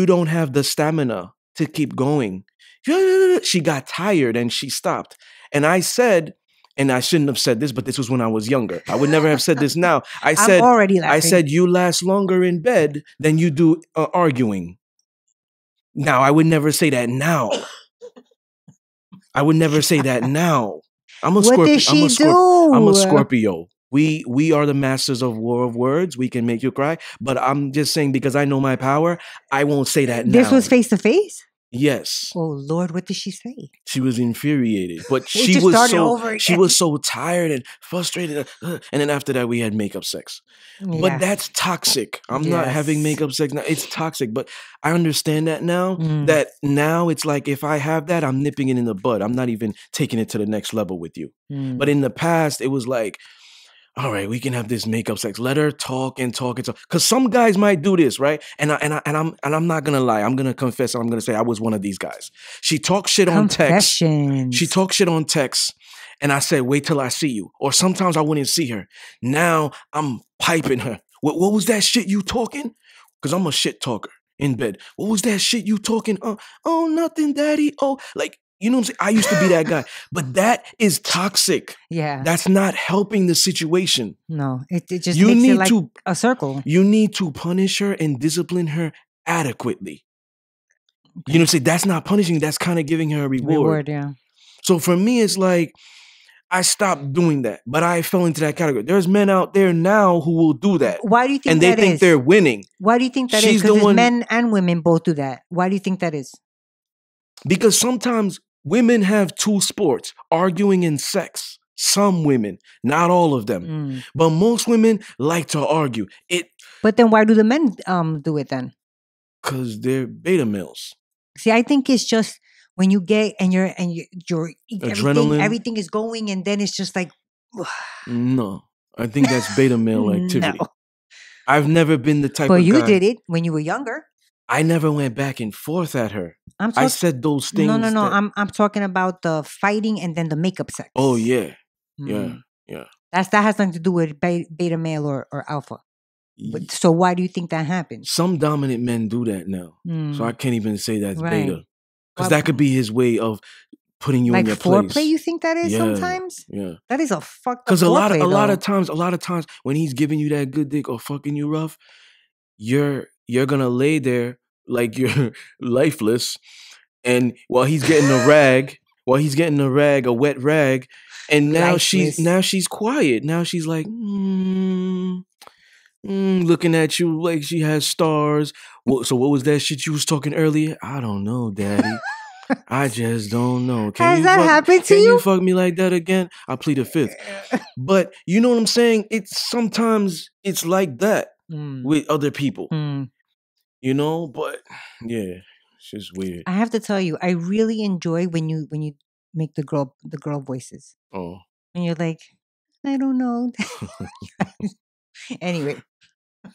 don't have the stamina to keep going. She got tired and she stopped. And I said, and I shouldn't have said this, but this was when I was younger. I would never have said this now. I'm already laughing. I said, you last longer in bed than you do arguing. Now, I would never say that now. I would never say that now. I'm a Scorpio. What did she do? I'm a Scorpio. We are the masters of war of words. We can make you cry. But I'm just saying, because I know my power, I won't say that now. This was face to face? Yes. Oh Lord, what did she say? She was infuriated, but she was so tired and frustrated. And then after that, we had makeup sex. Yeah. But that's toxic. I'm not having makeup sex now. It's toxic. But I understand that now. That now it's like if I have that, I'm nipping it in the bud. I'm not even taking it to the next level with you. But in the past, it was like, all right, we can have this makeup sex. Let her talk and talk and talk. Because some guys might do this, right? And I'm not gonna lie. I'm gonna confess. I'm gonna say I was one of these guys. She talks shit on text. She talks shit on text, and I said, "Wait till I see you." Or sometimes I wouldn't see her. Now I'm piping her. What was that shit you talking? Because I'm a shit talker in bed. What was that shit you talking? Oh, nothing, daddy. Oh, like. You know what I'm saying? I used to be that guy. But that is toxic. Yeah. That's not helping the situation. No, it just makes it like a circle. You need to punish her and discipline her adequately. Okay. You know what I'm saying? That's not punishing. That's kind of giving her a reward. Yeah. So for me, it's like, I stopped doing that. But I fell into that category. There's men out there now who will do that. Why do you think and they think they're winning. Why do you think that is? Because men and women both do that. Why do you think that is? Because sometimes women have two sports, arguing and sex. Some women, not all of them. But most women like to argue. But then why do the men do it then? Because they're beta males. See, I think it's just when you get and you're adrenaline. Everything is going and then it's just like no. I think that's beta male activity. No. I've never been the type of guy. But you did it when you were younger. I never went back and forth at her. I said those things. No. I'm talking about the fighting and then the makeup sex. Oh yeah, yeah. That has nothing to do with beta male or alpha. But, so why do you think that happens? Some dominant men do that now, so I can't even say that's beta, because that could be his way of putting you in your place. Like foreplay, you think that is sometimes? Yeah, that is a fucked up. Because a lot of times when he's giving you that good dick or fucking you rough, you're gonna lay there like you're lifeless. And while he's getting a rag, a wet rag, and Lifeless. now she's quiet. Now she's like, looking at you like she has stars. So what was that shit you was talking earlier? I don't know, Daddy. I just don't know. Has that happened to Can you you? fuck me like that again? I plead the fifth. But you know what I'm saying? It's sometimes it's like that Mm, with other people, mm. but yeah, it's just weird. I have to tell you, I really enjoy when you make the girl voices. Oh. And you're like, I don't know. Anyway,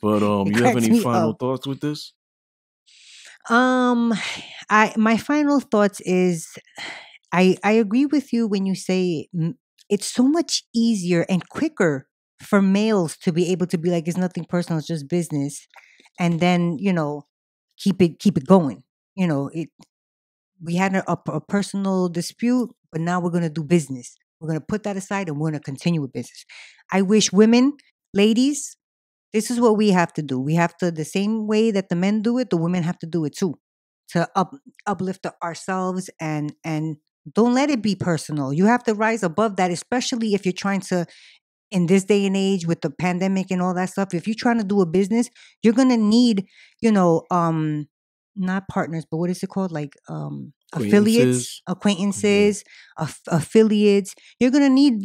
But it you have cracks any me final up. thoughts with this? Um, I my final thoughts is I agree with you when you say it's so much easier and quicker for males to be able to be like it's nothing personal, it's just business, and then keep it going. It we had a personal dispute, but now we're gonna do business. We're gonna put that aside and we're gonna continue with business. I wish women, ladies, this is what we have to do. We have to the same way that the men do it, the women have to do it too. To uplift ourselves and don't let it be personal. You have to rise above that, especially if you're trying to in this day and age with the pandemic and all that stuff. If you're trying to do a business, you're gonna need, you know, not partners, but what is it called? Like affiliates, Acquaintances. Yeah. acquaintances, affiliates. You're gonna need,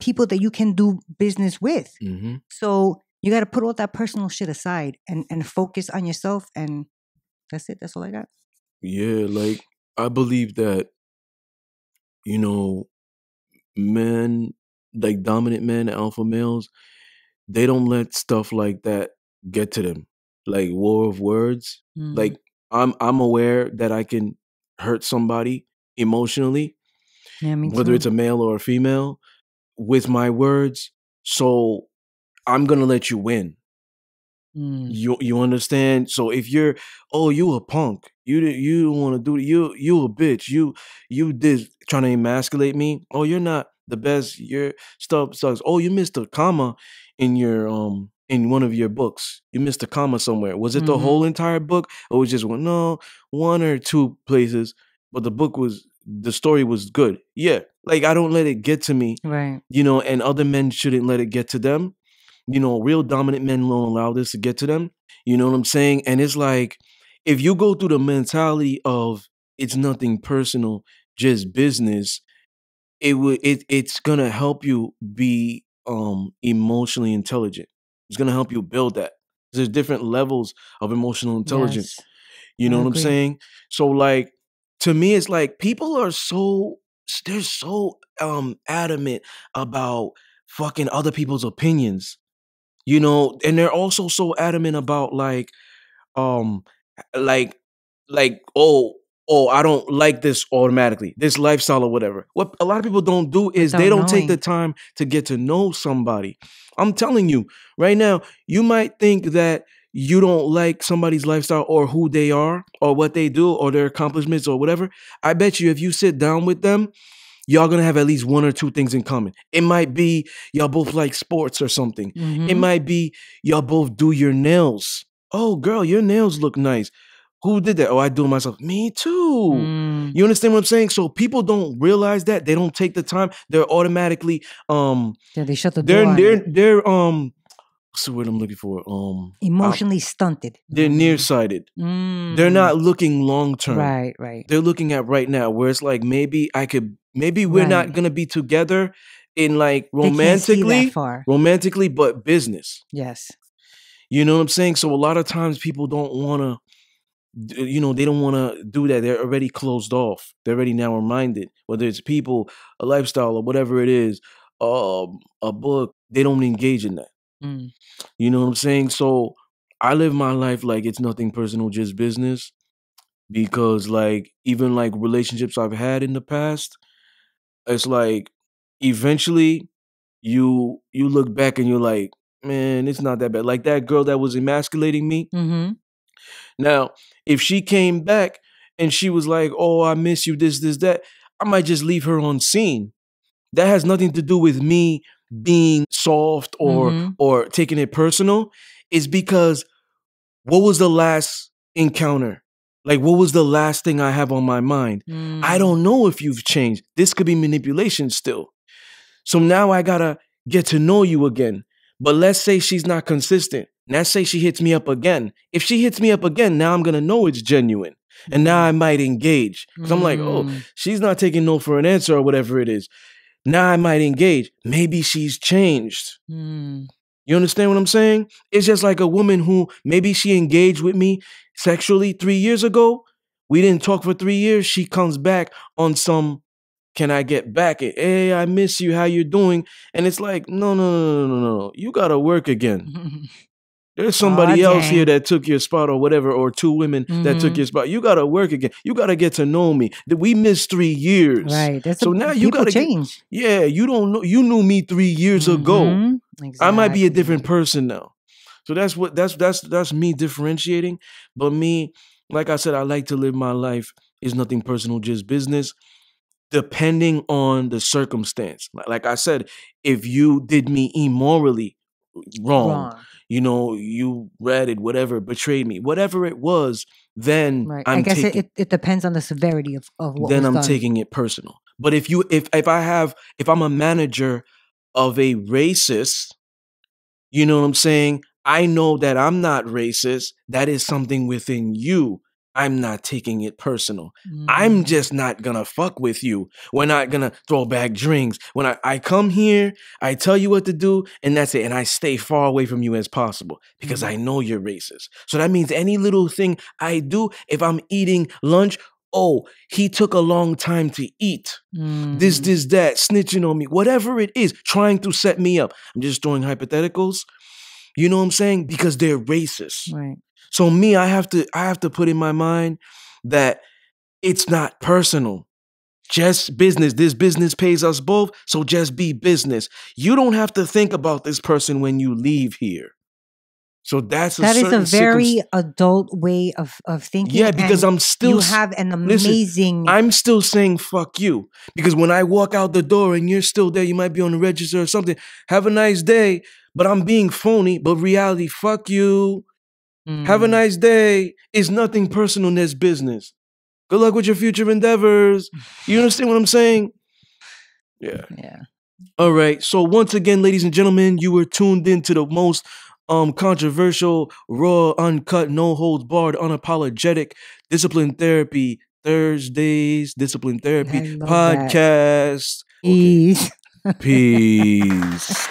people that you can do business with. Mm-hmm. So you got to put all that personal shit aside and focus on yourself. And that's it. That's all I got. Yeah, like I believe that, you know, men, like dominant men, alpha males, they don't let stuff like that get to them. Like war of words. Mm. Like I'm aware that I can hurt somebody emotionally, Yeah, me whether too. it's a male or a female, with my words. So I'm gonna let you win. Mm. You understand? So if you're, oh, you a punk, you don't want to do it, you a bitch, you did trying to emasculate me. Oh, you're not the best. Your stuff sucks. Oh, you missed a comma in your in one of your books. You missed a comma somewhere. Was it the whole Mm-hmm. entire book, or was just one? No, one or two places. But the story was good. Yeah, like I don't let it get to me, Right. and other men shouldn't let it get to them. Real dominant men won't allow this to get to them. You know what I'm saying? And it's like, if you go through the mentality of it's nothing personal, just business, it's gonna help you be emotionally intelligent. It's gonna help you build that. There's different levels of emotional intelligence. Yes. You know I what I'm agree. saying? So like to me, it's like people are they're so adamant about fucking other people's opinions, and they're also so adamant about um like oh, I don't like this automatically, this lifestyle or whatever. What a lot of people don't do is they Without don't take the knowing. time to get to know somebody. I'm telling you right now, you might think that you don't like somebody's lifestyle or who they are or what they do or their accomplishments or whatever. I bet you if you sit down with them, y'all gonna have at least one or two things in common. It might be y'all both like sports or something. It Mm-hmm. might be y'all both do your nails. Oh, girl, your nails look nice. Who did that? Oh, I do it myself. Me too. Mm. You understand what I'm saying? So people don't realize that. They don't take the time. They're automatically Yeah, they shut the door they're on they're it. they're what's the word I'm looking for? Emotionally stunted. They're nearsighted. They're Mm. not looking long term. Right, right, They're looking at right now, where it's like maybe we're not right. gonna be together in like They can't see that far. romantically, but business. Yes. You know what I'm saying? So a lot of times people don't wanna, they don't wanna do that. They're already closed off. They're already narrow minded. Whether it's people, a lifestyle, or whatever it is, a book, they don't engage in that. Mm. You know what I'm saying? So I live my life like it's nothing personal, just business. Because like even like relationships I've had in the past, it's like eventually you look back and you're like, man, it's not that bad. Like that girl that was emasculating me. Mm-hmm. Now, if she came back and she was like, "Oh, I miss you, this, that," I might just leave her on scene. That has nothing to do with me being soft or Mm-hmm. or taking it personal. It's because what was the last encounter? Like, what was the last thing I have on my mind? I don't know if you've changed. This could be manipulation still. So now I gotta get to know you again. But let's say she's not consistent. Let's say she hits me up again. If she hits me up again, now I'm gonna know it's genuine. And now I might engage. Because I'm like, oh, she's not taking no for an answer or whatever it is. Now I might engage. Maybe she's changed. You understand what I'm saying? It's just like a woman who maybe she engaged with me sexually 3 years ago. We didn't talk for 3 years. She comes back on some, can I get back? Hey, I miss you. How you doing? And it's like, no. You got to work again. There's somebody else here that took your spot or whatever, or two women that took your spot. You got to work again. You got to get to know me. We missed 3 years. Right. So now you got to change. Yeah, you don't know. You knew me 3 years ago. Exactly. I might be a different person now. So that's me differentiating. But me, like I said, I like to live my life. It's nothing personal, just business. Depending on the circumstance. Like I said, if you did me immorally wrong. You know, you ratted, whatever, betrayed me, whatever it was, then I guess it depends on the severity of what then was I'm done. taking it personal. But if I'm a manager of a racist, you know what I'm saying? I know that I'm not racist. That is something within you. I'm not taking it personal. I'm just not gonna fuck with you. We're not gonna throw back drinks. When I come here, I tell you what to do, and that's it. And I stay far away from you as possible because I know you're racist. So that means any little thing I do, if I'm eating lunch, oh, he took a long time to eat. This, that, snitching on me, whatever it is, trying to set me up. I'm just throwing hypotheticals. You know what I'm saying? Because they're racist. Right. So me, I have to put in my mind that it's not personal. Just business. This business pays us both, so just be business. You don't have to think about this person when you leave here. So that is a very adult way of thinking. Yeah, because I'm still you have an amazing. Listen, I'm still saying fuck you because when I walk out the door and you're still there, you might be on the register or something. Have a nice day, but I'm being phony. But reality, fuck you. Have a nice day. It's nothing personal in this business. Good luck with your future endeavors. You understand what I'm saying? Yeah. All right. So once again, ladies and gentlemen, you were tuned into the most controversial, raw, uncut, no holds barred, unapologetic Discipline Therapy Thursdays, Discipline Therapy podcast. Peace. Okay. Peace.